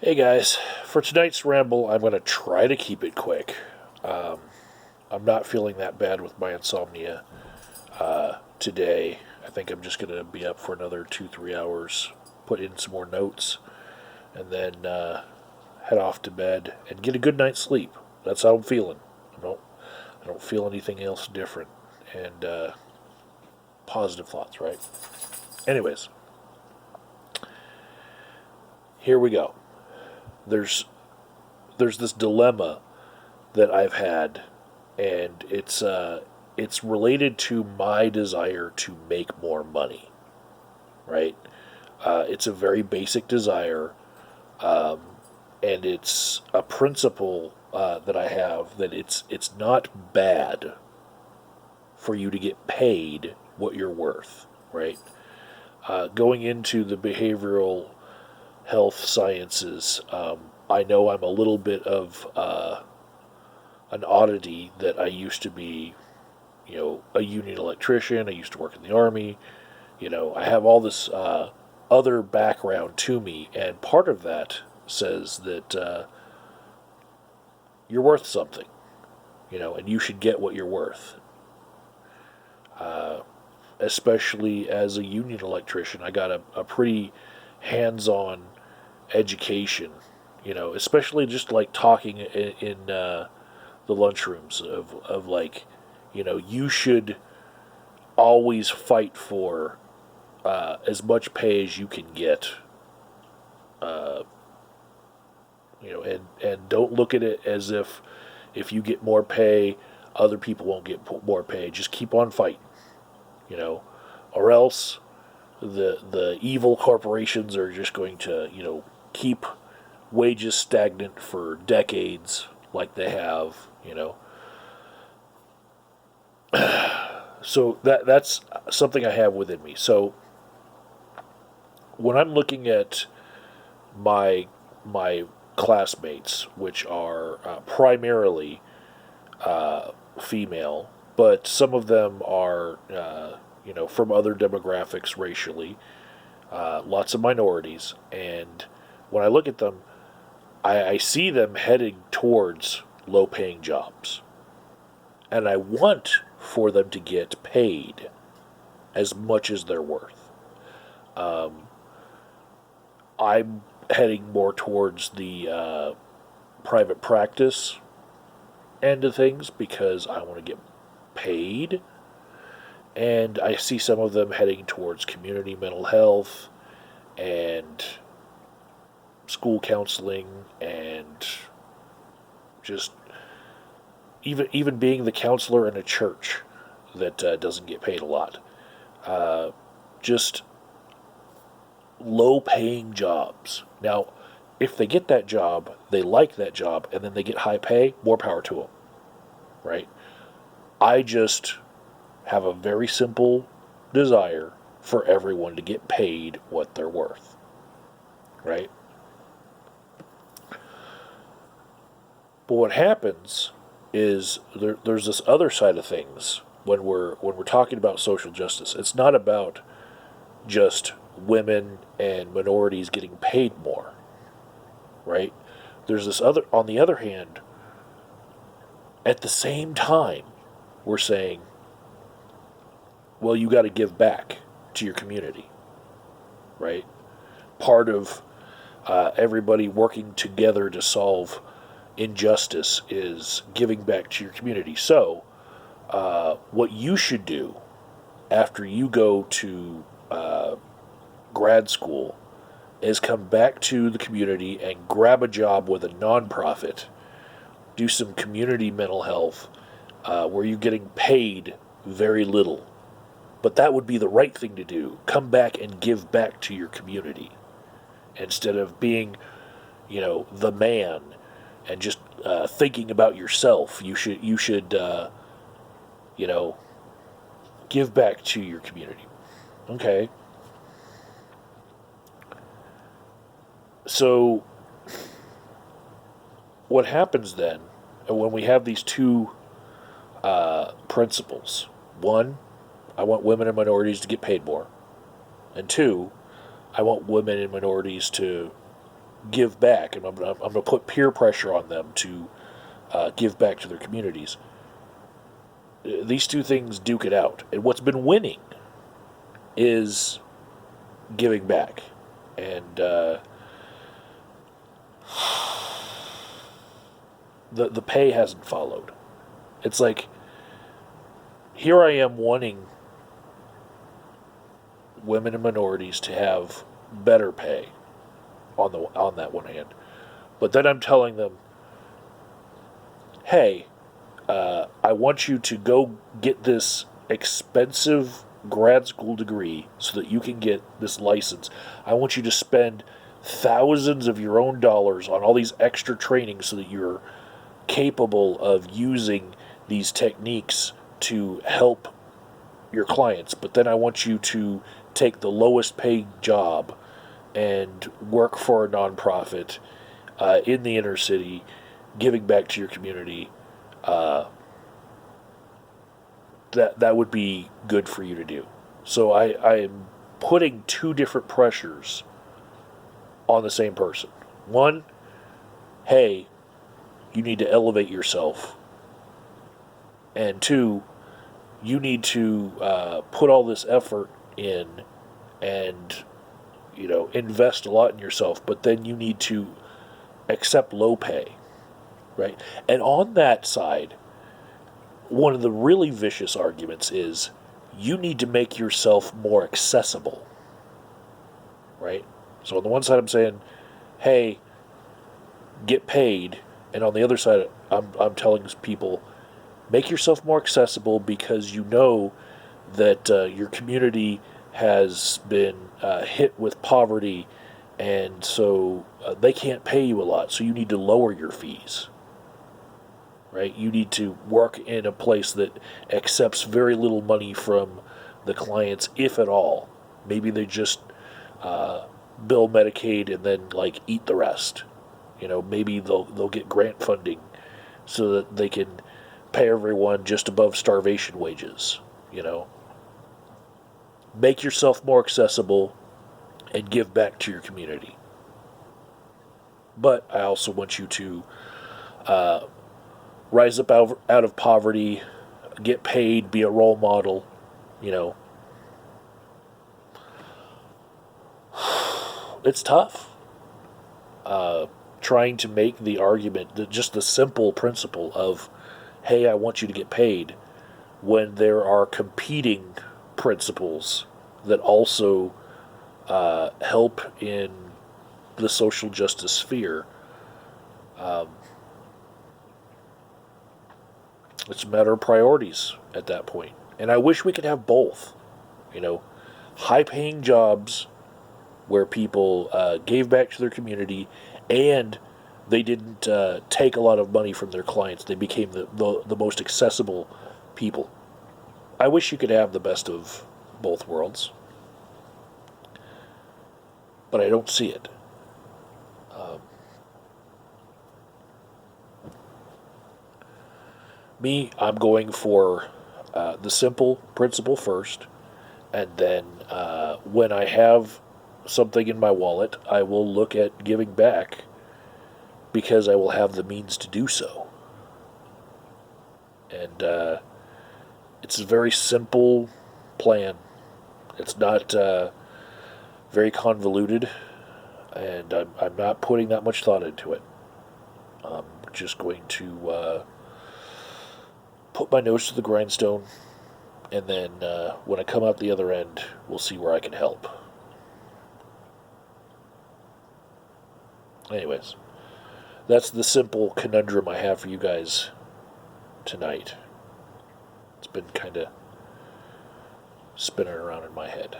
Hey guys, for tonight's ramble, I'm going to try to keep it quick. Um, I'm not feeling that bad with my insomnia today. I think I'm just going to be up for another 2, 3 hours, put in some more notes, and then head off to bed and get a good night's sleep. That's how I'm feeling. I don't feel anything else different. And positive thoughts, right? Anyways, here we go. There's there's this dilemma that I've had, and it's related to my desire to make more money. Right? It's a very basic desire, um, and it's a principle that I have that it's not bad for you to get paid what you're worth. Right? Going into the behavioral health sciences, I know I'm a little bit of an oddity that I used to be, a union electrician. I used to work in the army. I have all this other background to me, and part of that says that you're worth something, and you should get what you're worth. Uh, Especially as a union electrician, I got a pretty hands-on education, especially just like talking in the lunchrooms of like, you should always fight for as much pay as you can get, uh, and don't look at it as if you get more pay, other people won't get more pay. Just keep on fighting, you know, or else the evil corporations are just going to keep wages stagnant for decades like they have. So that's something I have within me. So when I'm looking at my my classmates, which are primarily female, but some of them are from other demographics racially, lots of minorities, and when I look at them, I see them heading towards low-paying jobs, and I want for them to get paid as much as they're worth. Um, I'm heading more towards the private practice end of things because I want to get paid. And I see some of them heading towards community mental health and school counseling and just even being the counselor in a church that doesn't get paid a lot. Uh, just low paying jobs. Now, if they get that job, they like that job, and then they get high pay, more power to them, right? I just have a very simple desire for everyone to get paid what they're worth, right? But what happens is there's this other side of things when we're talking about social justice. It's not about just women and minorities getting paid more, right? There's this other, on the other hand, at the same time, we're saying, well, you got to give back to your community, right? Part of everybody working together to solve injustice is giving back to your community. So, what you should do after you go to grad school is come back to the community and grab a job with a nonprofit, do some community mental health where you're getting paid very little. But that would be the right thing to do. Come back and give back to your community instead of being, the man and just thinking about yourself. You should you know give back to your community. Okay. So what happens then when we have these two principles? One, I want women and minorities to get paid more, and two, I want women and minorities to give back, and I'm going to put peer pressure on them to give back to their communities. These two things duke it out. And what's been winning is giving back. And the pay hasn't followed. It's like, here I am wanting women and minorities to have better pay on that one hand. But then I'm telling them, hey, I want you to go get this expensive grad school degree so that you can get this license. I want you to spend thousands of your own dollars on all these extra trainings so that you're capable of using these techniques to help your clients. But then I want you to take the lowest paid job and work for a nonprofit in the inner city, giving back to your community. That would be good for you to do. So I am putting two different pressures on the same person. One, hey, you need to elevate yourself. And two, you need to put all this effort in and, invest a lot in yourself, but then you need to accept low pay, right? And on that side, one of the really vicious arguments is you need to make yourself more accessible, right? So on the one side, I'm saying, hey, get paid. And on the other side, I'm telling people, make yourself more accessible because you know that your community has been hit with poverty, and so they can't pay you a lot, so you need to lower your fees. Right? You need to work in a place that accepts very little money from the clients, if at all. Maybe they just bill Medicaid and then eat the rest. Maybe they'll get grant funding so that they can pay everyone just above starvation wages. Make yourself more accessible and give back to your community. But I also want you to rise up out of poverty, get paid, be a role model, It's tough. Trying to make the argument, that just the simple principle of, hey, I want you to get paid, when there are competing principles that also help in the social justice sphere. It's a matter of priorities at that point. And I wish we could have both. High-paying jobs where people gave back to their community and they didn't take a lot of money from their clients. They became the most accessible people. I wish you could have the best of both worlds. But I don't see it. I'm going for the simple principle first, and then when I have something in my wallet, I will look at giving back because I will have the means to do so. And it's a very simple plan. It's not very convoluted, and I'm not putting that much thought into it. I'm just going to put my nose to the grindstone, and then when I come out the other end, we'll see where I can help. Anyways, that's the simple conundrum I have for you guys tonight. It's been kind of spinning around in my head.